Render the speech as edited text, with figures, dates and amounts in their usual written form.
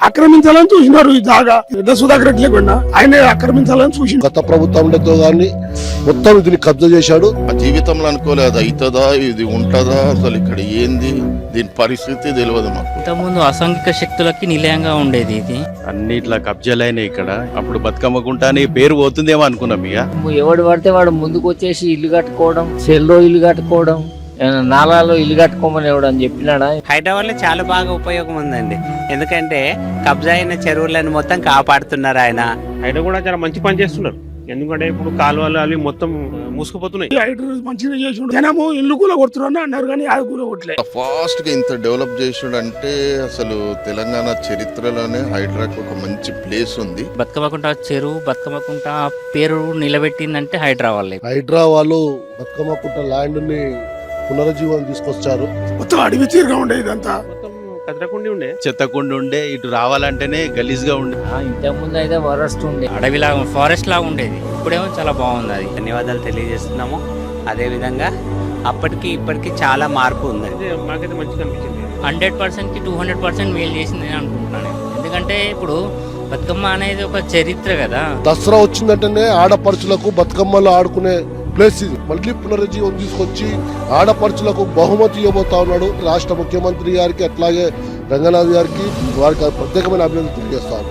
ఆక్రమించాలని చూసినారు ఈ జాగా. రెడ్డి సుధాకర్ రెడ్డి లేకుండా ఆయన ఆక్రమించాలని చూసి గత ప్రభుత్వంతో గాని మొత్తం దీన్ని కబ్జా చేశాడు. జీవితంలో అనుకోలేదు అవుతుందా ఇది ఉంటుందా అసలు ఇక్కడ ఏంది దీని పరిస్థితి తెలియదు మాకు. ఇంతకుముందు అసాంఘిక శక్తులకి నిలయంగా ఉండేది ఇది. అన్నిట్లా కబ్జాలైనాయి ఇక్కడ. అప్పుడు బతుకమ్మ గుంట అని పేరు పోతుందేమో అనుకున్నాం. ఇక ఎవడు పడితే వాడు ముందుకు వచ్చేసి ఇల్లు కట్టుకోవడం, సెల్లో ఇల్లు కట్టుకోవడం, నాలాలో ఇల్లు కట్టుకోమని ఎవడు అని చెప్పినాడా? హైదరాబాద్ లో చాలా బాగా ఉపయోగం ఉందండి. ఎందుకంటే కబ్జా అయిన చెరువులను మొత్తం కాపాడుతున్నారు ఆయన. ఆయన కూడా చాలా మంచి పని చేస్తున్నారు. ఎందుకంటే ఇప్పుడు కాలువలు అవి మొత్తం మూసుకుపోతున్నాయి. మంచిగా చేసి జనము ఇల్లు కూల కొడుతున్నా అన్నారు కానీ అది కూల కొట్టలేదు. ఫాస్ట్ గా ఇంత డెవలప్ చేసాడు అంటే అసలు తెలంగాణ చరిత్రలోనే హైడ్రాక్ ఒక మంచి ప్లేస్ ఉంది. బతుకమ్మకుంట చెరువు, బతుకమ్మకుంట పేరు నిలబెట్టిందంటే హైదరాబాద్. హైడ్రా వాళ్ళు బతుకమ్మ కుట్ట ల్యాండ్ ని పునరుజ్జీవం తీసుకొచ్చారు. మొత్తం అడవి తీరుగా ఉండేది ఇదంతా. మొత్తం కదరకుండా ఉండే, చెత్తకుండా ఉండే, ఇటు రావాలంటేనే గలీజ్ గా ఉండే. ఇంతకుముందు అయితే వరస్ట్ ఉండే, అడవిలాగా ఫారెస్ట్ లాగా ఉండేది. ఇప్పుడేమో చాలా బాగుంది. అది ధన్యవాదాలు తెలియజేస్తున్నాము. అదే విధంగా అప్పటికి ఇప్పటికి చాలా మార్పు ఉంది. మాకైతే మంచిగా అనిపించింది. 100% కి 200% మేలు చేసింది అనుకుంటున్నాను. ఎందుకంటే ఇప్పుడు బతుకమ్మ అనేది ఒక చరిత్ర కదా. దసరా వచ్చిందంటేనే ఆడపడుచులకు బతుకమ్మలు ఆడుకునే ప్లేస్ ఇది. మళ్ళీ పునరుజ్జీవం తీసుకొచ్చి ఆడపడుచులకు బహుమతి ఇవ్వబోతా ఉన్నాడు రాష్ట్ర ముఖ్యమంత్రి గారికి, అట్లాగే రంగనాథ్ గారికి. వారికి ప్రత్యేకమైన అభినందనలు తెలియజేస్తాను.